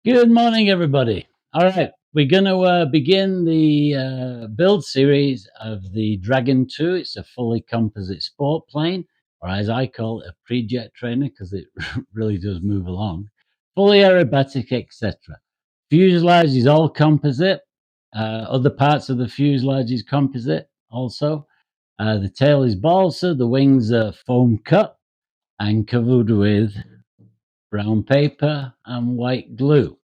Good morning, everybody. All right, we're going to begin the build series of the Dragon 2. It's a fully composite sport plane, or as I call it, a pre-jet trainer, because it really does move along. Fully aerobatic, etc. Fuselage is all composite. Other parts of the fuselage is composite also. The tail is balsa. The wings are foam cut and covered with brown paper and white glue.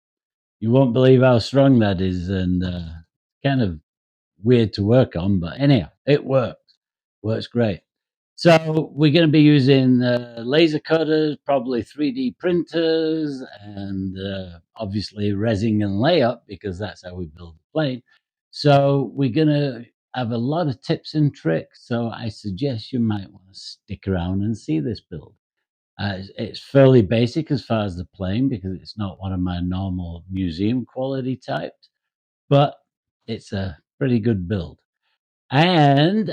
You won't believe how strong that is, and kind of weird to work on, but anyhow, it works great. So we're going to be using laser cutters, probably 3D printers, and obviously resin and layup, because that's how we build the plane. So we're going to have a lot of tips and tricks, so I suggest you might want to stick around and see this build. It's fairly basic as far as the plane, because it's not one of my normal museum quality types, but it's a pretty good build. And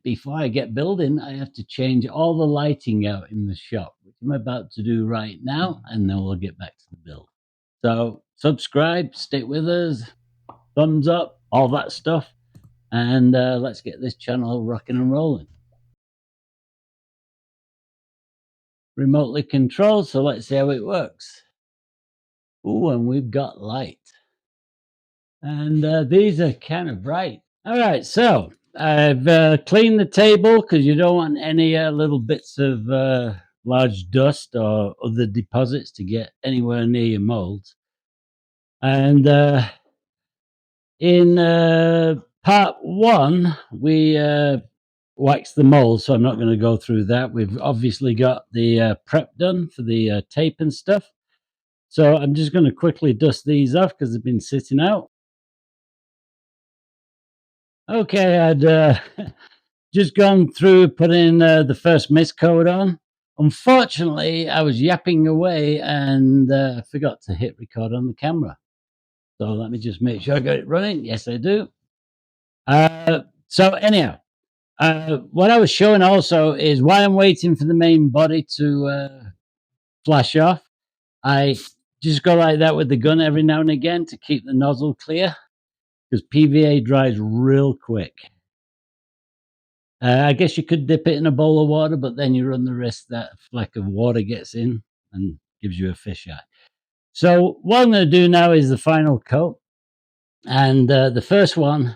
before I get building, I have to change all the lighting out in the shop, which I'm about to do right now, and then we'll get back to the build. So subscribe, stick with us, thumbs up, all that stuff, and let's get this channel rocking and rolling. Remotely controlled, so let's see how it works. Ooh, and we've got light. And these are kind of bright. All right, so I've cleaned the table, because you don't want any little bits of large dust or other deposits to get anywhere near your molds. And in part one, we waxed the mold, so I'm not going to go through that. We've obviously got the prep done for the tape and stuff. So I'm just going to quickly dust these off, because they've been sitting out. Okay, I'd just gone through putting the first mist coat on. Unfortunately, I was yapping away and forgot to hit record on the camera. So let me just make sure I got it running. Yes, I do. So anyhow, what I was showing also is while I'm waiting for the main body to flash off, I just go like that with the gun every now and again to keep the nozzle clear, because PVA dries real quick. I guess you could dip it in a bowl of water, but then you run the risk that a fleck of water gets in and gives you a fisheye. So what I'm going to do now is the final coat. And the first one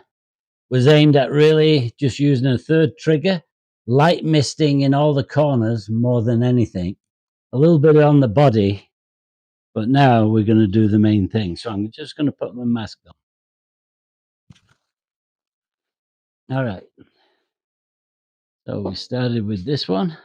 was aimed at really just using a third trigger, light misting in all the corners more than anything, a little bit on the body, but now we're going to do the main thing. So I'm just going to put my mask on. All right. So we started with this one.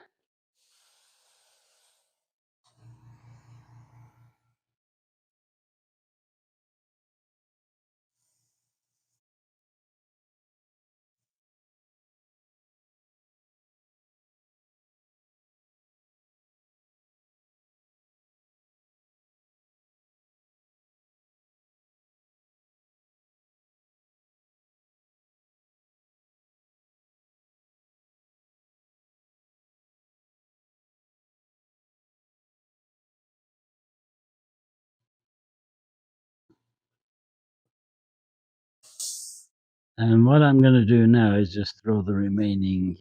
And what I'm going to do now is just throw the remaining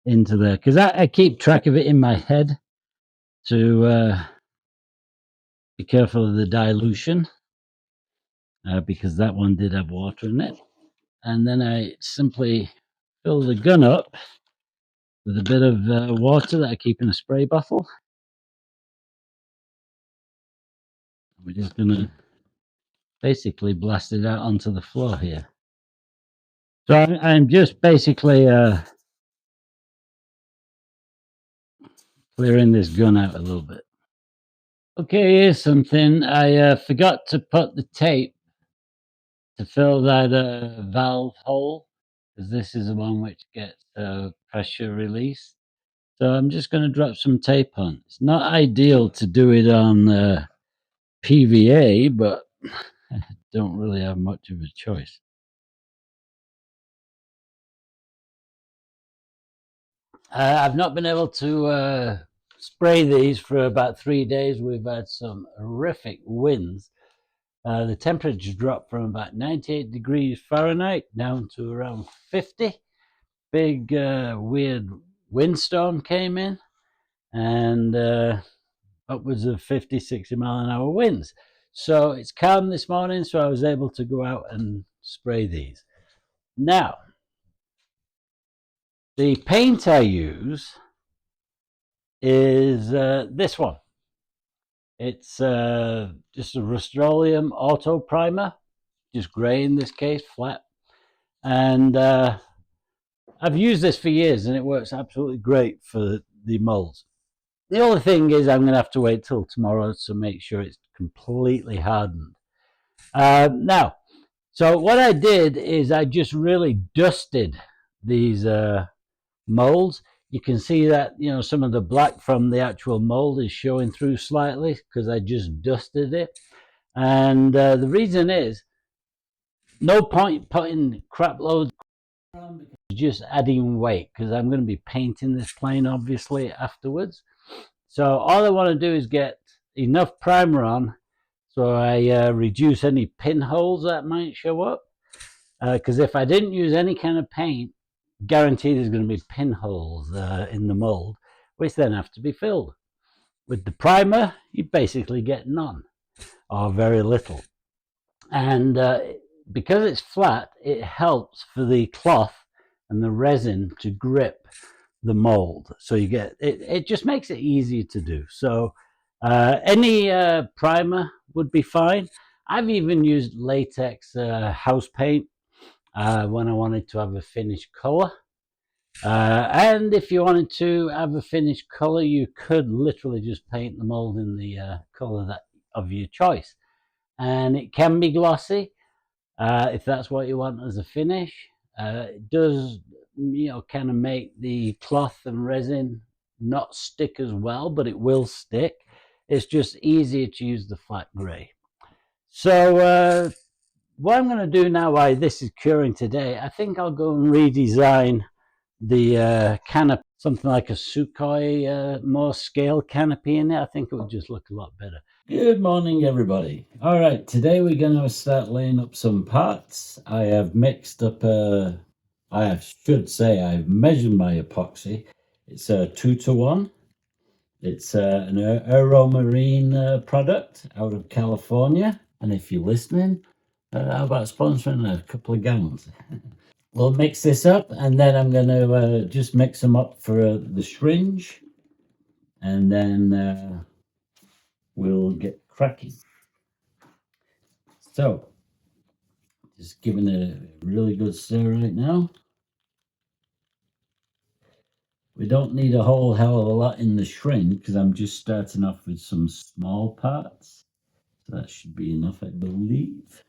into there, because I keep track of it in my head to be careful of the dilution, because that one did have water in it. And then I simply fill the gun up with a bit of water that I keep in a spray bottle. We're just going to basically blast it out onto the floor here. So I'm just basically clearing this gun out a little bit. Okay, here's something. I forgot to put the tape to fill that valve hole, because this is the one which gets pressure release. So I'm just going to drop some tape on. It's not ideal to do it on PVA, but I don't really have much of a choice. I've not been able to spray these for about 3 days. We've had some horrific winds. The temperature dropped from about 98 degrees Fahrenheit down to around 50. Big weird windstorm came in, and upwards of 50, 60 mile an hour winds. So it's calm this morning, so I was able to go out and spray these. Now, the paint I use is this one. It's just a Rust-Oleum Auto Primer, just grey in this case, flat. And I've used this for years and it works absolutely great for the molds. The only thing is I'm going to have to wait till tomorrow to make sure it's completely hardened. Now, so what I did is I just really dusted these molds. You can see that, you know, some of the black from the actual mold is showing through slightly because I just dusted it. And the reason is no point putting crap loads on because it's just adding weight, because I'm going to be painting this plane obviously afterwards. So all I want to do is get enough primer on so I reduce any pinholes that might show up, because if I didn't use any kind of paint, guaranteed there's going to be pinholes in the mold, which then have to be filled. With the primer, you basically get none or very little. And because it's flat, it helps for the cloth and the resin to grip the mold. So you get it just makes it easier to do. So any primer would be fine. I've even used latex house paint when I wanted to have a finished color. And if you wanted to have a finished color, you could literally just paint the mold in the color that of your choice. And it can be glossy if that's what you want as a finish. It does, you know, kind of make the cloth and resin not stick as well, but it will stick. It's just easier to use the flat gray. So what I'm going to do now while this is curing today, I think I'll go and redesign the canopy, something like a Sukhoi more scale canopy in it. I think it would just look a lot better. Good morning, everybody. All right, today we're going to start laying up some parts. I have mixed up should say I've measured my epoxy. It's a 2-to-1. It's an Aeromarine product out of California. And if you're listening, how about sponsoring a couple of gallons? We'll mix this up, and then I'm going to just mix them up for the syringe, and then we'll get cracking. So, just giving it a really good stir right now. We don't need a whole hell of a lot in the syringe because I'm just starting off with some small parts. So that should be enough, I believe.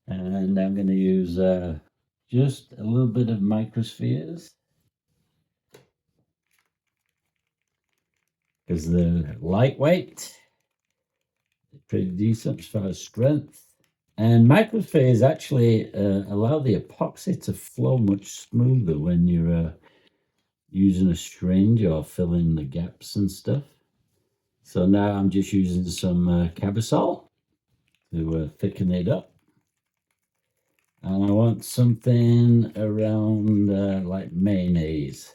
And I'm going to use just a little bit of microspheres, because they're lightweight, they're pretty decent as far as strength. And microspheres actually allow the epoxy to flow much smoother when you're using a syringe or filling the gaps and stuff. So now I'm just using some Cabasol to thicken it up. And I want something around like mayonnaise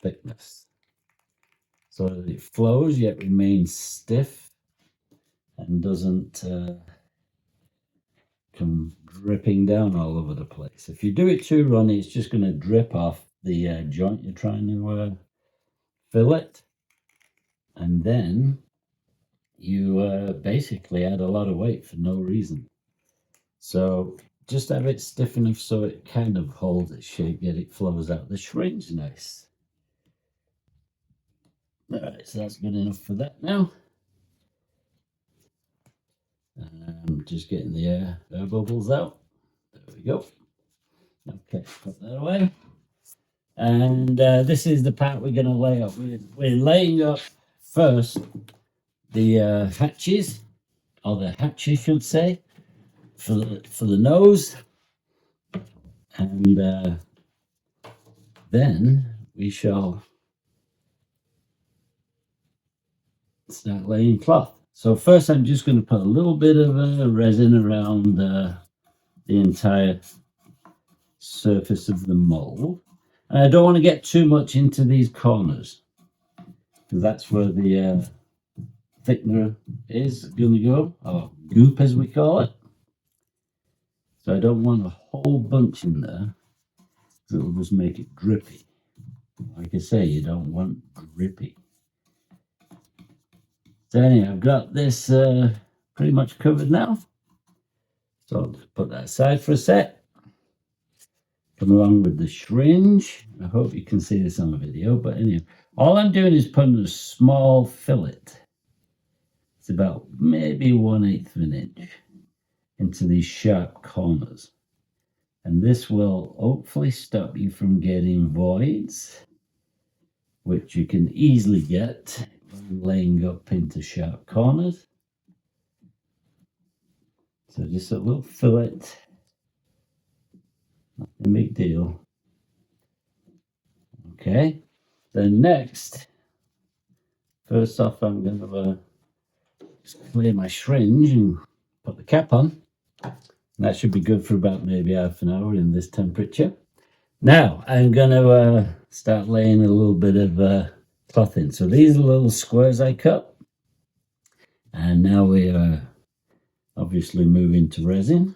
thickness, so that it flows yet remains stiff and doesn't come dripping down all over the place. If you do it too runny, it's just going to drip off the joint you're trying to fill it, and then you basically add a lot of weight for no reason. So just have it stiff enough so it kind of holds its shape, yet it flows out the syringe nice. All right, so that's good enough for that now. I'm just getting the air bubbles out. There we go. Okay, put that away. And this is the part we're going to lay up. We're laying up first the hatches, or the hatch, I should say, for the nose, and then we shall start laying cloth. So first I'm just going to put a little bit of resin around the entire surface of the mold. And I don't want to get too much into these corners, because that's where the thickener is going to go, or goop as we call it. So I don't want a whole bunch in there, because it'll just make it drippy. Like I say, you don't want drippy. So anyway, I've got this pretty much covered now. So I'll just put that aside for a sec. Come along with the syringe. I hope you can see this on the video, but anyway, all I'm doing is putting a small fillet. It's about maybe 1/8 of an inch into these sharp corners. And this will hopefully stop you from getting voids, which you can easily get when laying up into sharp corners. So just a little fillet, nothing big deal. Okay, then next, first off, I'm going to clear my syringe and put the cap on. And that should be good for about maybe half an hour in this temperature. Now I'm going to start laying a little bit of cloth in. So these are little squares I cut. And now we are obviously moving to resin.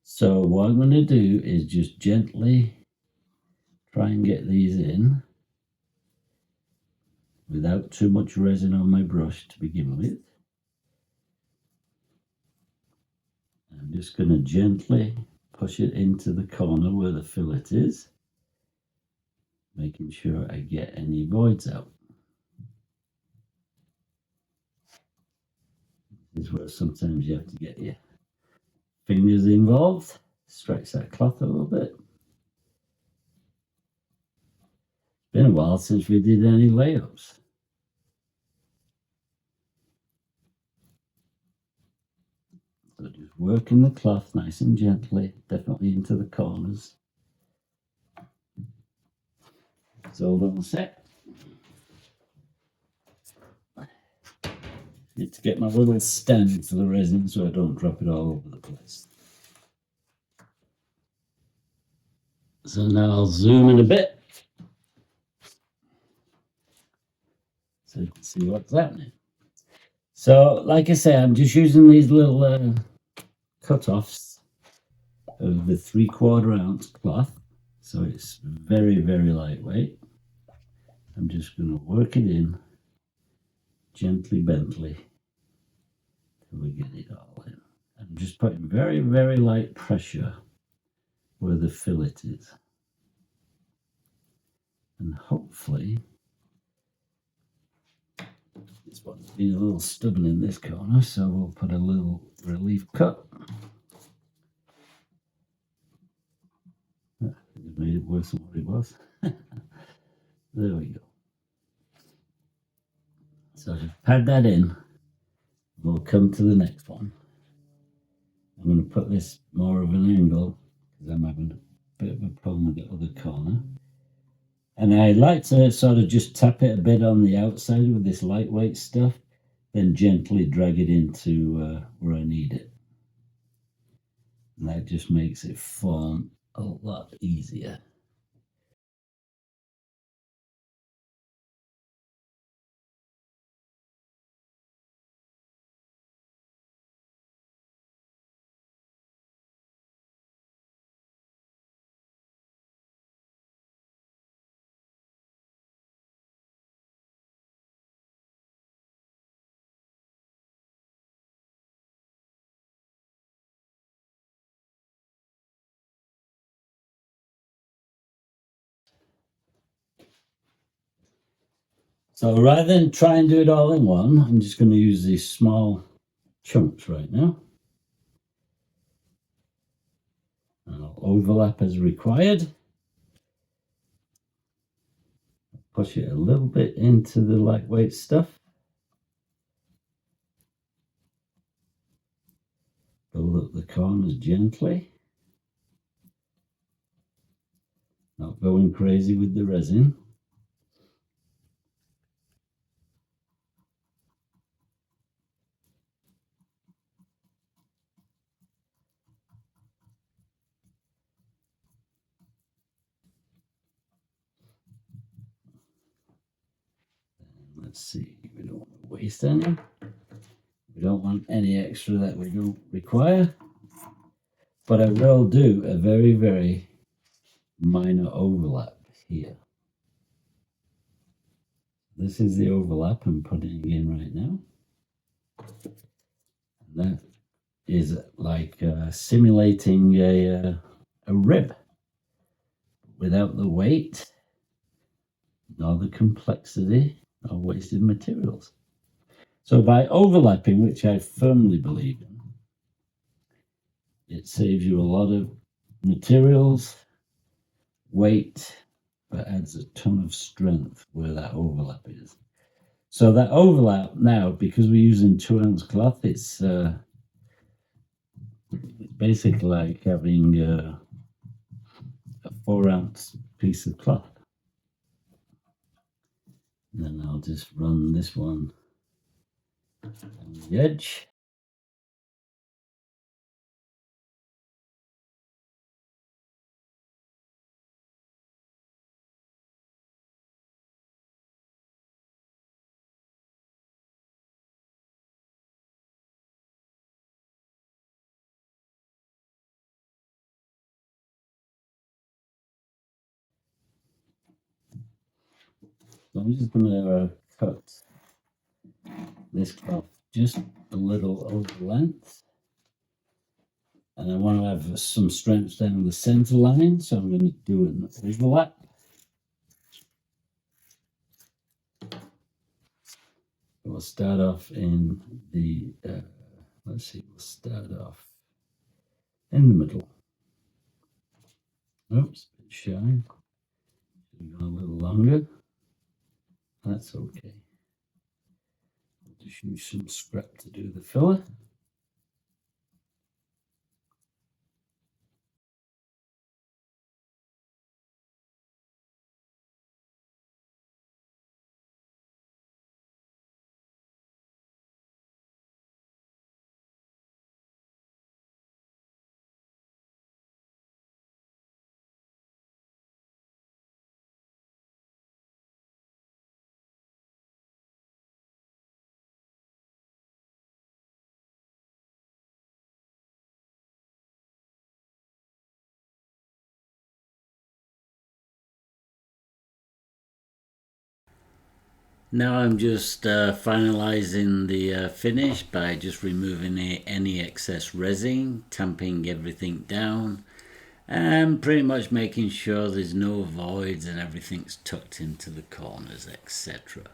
So what I'm going to do is just gently try and get these in without too much resin on my brush to begin with. I'm just going to gently push it into the corner where the fillet is, making sure I get any voids out. This is where sometimes you have to get your fingers involved, stretch that cloth a little bit. It's been a while since we did any layups. So just working the cloth nice and gently, definitely into the corners. So hold on a sec. Need to get my little stand for the resin so I don't drop it all over the place. So now I'll zoom in a bit so you can see what's happening. So like I say, I'm just using these little cut-offs of the 3/4 ounce cloth. So it's very, very lightweight. I'm just going to work it in gently, bently, till we get it all in. I'm just putting very, very light pressure where the fillet is. And hopefully, this one's been a little stubborn in this corner, so we'll put a little relief cut. It made it worse than what it was. There we go. So just pad that in. We'll come to the next one. I'm going to put this more of an angle because I'm having a bit of a problem with the other corner. And I like to sort of just tap it a bit on the outside with this lightweight stuff, then gently drag it into where I need it. And that just makes it form a lot easier. So rather than try and do it all in one, I'm just going to use these small chunks right now. And I'll overlap as required. Push it a little bit into the lightweight stuff. Build up the corners gently. Not going crazy with the resin. Let's see, we don't want to waste any. We don't want any extra that we don't require. But I will do a very, very minor overlap here. This is the overlap I'm putting in right now. And that is like simulating a rib without the weight, nor the complexity of wasted materials. So by overlapping, which I firmly believe in, it saves you a lot of materials, weight, but adds a ton of strength where that overlap is. So that overlap now, because we're using 2-ounce cloth, it's basically like having a 4-ounce piece of cloth. And then I'll just run this one on the edge. So I'm just going to cut this cloth just a little over length. And I want to have some strength down the center line, so I'm going to do an overlap. We'll start off in the, let's see, we'll start off in the middle. Oops, a bit shy. Should have gone a little longer. That's okay. I'll just use some scrap to do the filler. Now I'm just finalizing the finish by just removing any excess resin, tamping everything down, and pretty much making sure there's no voids and everything's tucked into the corners, etc.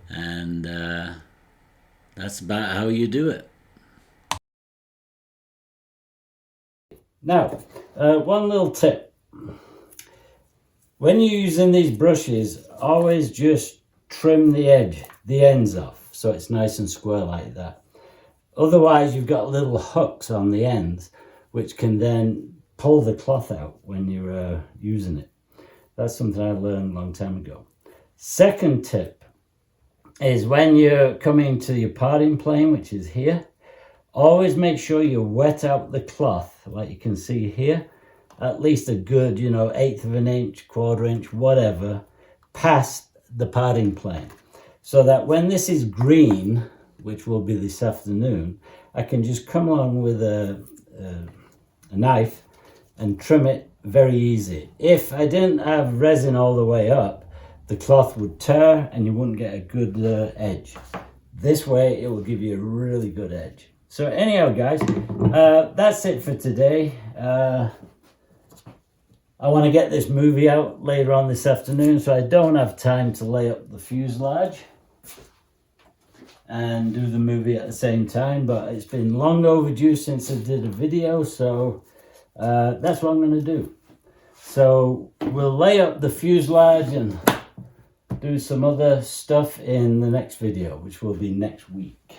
And that's about how you do it. Now, one little tip. When you're using these brushes, always just trim the ends off, so it's nice and square like that. Otherwise, you've got little hooks on the ends, which can then pull the cloth out when you're using it. That's something I learned a long time ago. Second tip is when you're coming to your parting plane, which is here, always make sure you wet out the cloth, like you can see here, at least a good, 1/8 of an inch, 1/4 inch, whatever, past the parting plane, so that when this is green, which will be this afternoon, I can just come along with a knife and trim it very easy. If I didn't have resin all the way up, the cloth would tear and you wouldn't get a good edge. This way, it will give you a really good edge. So anyhow, guys, that's it for today. I want to get this movie out later on this afternoon, so I don't have time to lay up the fuselage and do the movie at the same time, but it's been long overdue since I did a video, so that's what I'm going to do. So we'll lay up the fuselage and do some other stuff in the next video, which will be next week.